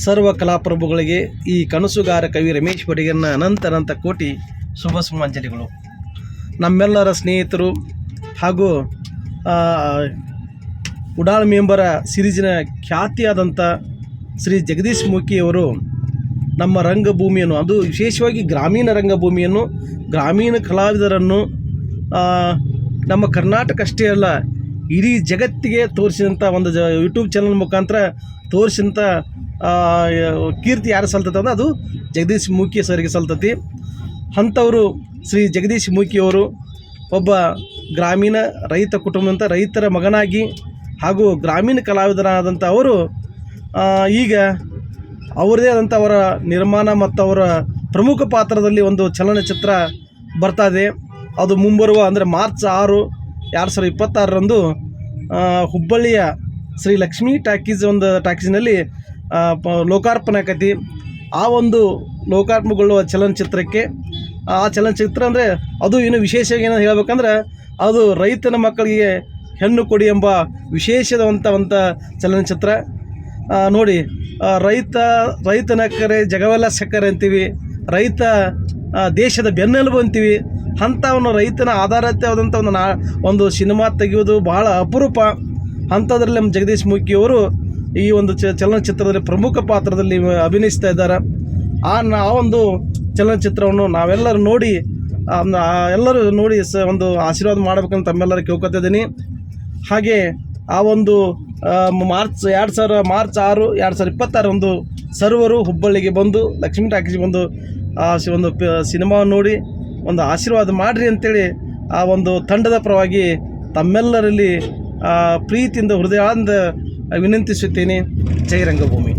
ಸರ್ವ ಕಲಾಪ್ರಭುಗಳಿಗೆ ಈ ಕನಸುಗಾರ ಕವಿ ರಮೇಶ್ ಬಡಿಗರ್ನ ಅನಂತ ಕೋಟಿ ಶುಭ ಸುಮಾಂಜಲಿಗಳು. ನಮ್ಮೆಲ್ಲರ ಸ್ನೇಹಿತರು ಹಾಗೂ ಉಡಾಳ್ ಮೆಂಬರ ಸಿರೀಸಿನ ಖ್ಯಾತಿಯಾದಂಥ ಶ್ರೀ ಜಗದೀಶ್ ಮುಖಿಯವರು ನಮ್ಮ ರಂಗಭೂಮಿಯನ್ನು, ಅದು ವಿಶೇಷವಾಗಿ ಗ್ರಾಮೀಣ ರಂಗಭೂಮಿಯನ್ನು, ಗ್ರಾಮೀಣ ಕಲಾವಿದರನ್ನು ನಮ್ಮ ಕರ್ನಾಟಕ ಅಷ್ಟೇ ಅಲ್ಲ ಇಡೀ ಜಗತ್ತಿಗೆ ತೋರಿಸಿದಂಥ ಒಂದು ಯೂಟ್ಯೂಬ್ ಚಾನಲ್ ಮುಖಾಂತರ ತೋರಿಸಿದಂಥ ಕೀರ್ತಿ ಯಾರು ಸಲ್ತದೆ ಅಂದರೆ ಅದು ಜಗದೀಶ್ ಮುಖಿ ಸರಿಗೆ ಸಲ್ತತಿ. ಅಂಥವರು ಶ್ರೀ ಜಗದೀಶ್ ಮುಖಿಯವರು ಒಬ್ಬ ಗ್ರಾಮೀಣ ರೈತ ಕುಟುಂಬದಂಥ ರೈತರ ಮಗನಾಗಿ ಹಾಗೂ ಗ್ರಾಮೀಣ ಕಲಾವಿದರಾದಂಥ ಅವರು ಈಗ ಅವರದೇ ಆದಂಥ ಅವರ ನಿರ್ಮಾಣ ಮತ್ತು ಅವರ ಪ್ರಮುಖ ಪಾತ್ರದಲ್ಲಿ ಒಂದು ಚಲನಚಿತ್ರ ಬರ್ತಾಯಿದೆ. ಅದು ಮುಂಬರುವ ಅಂದರೆ ಮಾರ್ಚ್ 6, 2026ರಂದು ಹುಬ್ಬಳ್ಳಿಯ ಶ್ರೀ ಲಕ್ಷ್ಮೀ ಟಾಕೀಸ್ನಲ್ಲಿ ಲೋಕಾರ್ಪಣೆ ಆಕೈತಿ. ಆ ಒಂದು ಲೋಕಾರ್ಪಣೆಗೊಳ್ಳುವ ಚಲನಚಿತ್ರಕ್ಕೆ, ಆ ಚಲನಚಿತ್ರ ಅಂದರೆ ಅದು ಏನು ವಿಶೇಷವಾಗಿ ಏನೋ ಹೇಳ್ಬೇಕಂದ್ರೆ ಅದು ರೈತನ ಮಕ್ಕಳಿಗೆ ಹೆಣ್ಣು ಕೊಡಿ ಎಂಬ ವಿಶೇಷವಾದಂಥ ಚಲನಚಿತ್ರ. ನೋಡಿ, ರೈತನ ಕರೆ ಜಗವೆಲ್ಲ ಸಕ್ಕರೆ ಅಂತೀವಿ, ರೈತ ದೇಶದ ಬೆನ್ನೆಲುಬು ಅಂತೀವಿ. ಅಂಥವನ್ನು ರೈತನ ಆಧಾರಿತವಾದಂಥ ಒಂದು ಸಿನಿಮಾ ತೆಗೆಯೋದು ಬಹಳ ಅಪರೂಪ. ಅಂಥದ್ರಲ್ಲಿ ನಮ್ಮ ಜಗದೀಶ್ ಮುಖಿಯವರು ಈ ಒಂದು ಚಲನಚಿತ್ರದಲ್ಲಿ ಪ್ರಮುಖ ಪಾತ್ರದಲ್ಲಿ ಅಭಿನಯಿಸ್ತಾ ಇದ್ದಾರೆ. ಆ ಒಂದು ಚಲನಚಿತ್ರವನ್ನು ನಾವೆಲ್ಲರೂ ನೋಡಿ ಒಂದು ಆಶೀರ್ವಾದ ಮಾಡಬೇಕಂತ ತಮ್ಮೆಲ್ಲರೂ ಕೇಳ್ಕೊತಿದ್ದೀನಿ. ಹಾಗೆ ಆ ಒಂದು ಮಾರ್ಚ್ 6, 2026 ಸರ್ವರು ಹುಬ್ಬಳ್ಳಿಗೆ ಬಂದು ಲಕ್ಷ್ಮೀ ಟಾಕೀಸ್ಗೆ ಬಂದು ಒಂದು ಸಿನಿಮಾವನ್ನು ನೋಡಿ ಒಂದು ಆಶೀರ್ವಾದ ಮಾಡಿರಿ ಅಂತೇಳಿ ಆ ಒಂದು ತಂಡದ ಪರವಾಗಿ ತಮ್ಮೆಲ್ಲರಲ್ಲಿ ಪ್ರೀತಿಯಿಂದ ಹೃದಯದಿಂದ ವಿನಂತಿಸುತ್ತೇನೆ. ಜೈ ರಂಗಭೂಮಿ.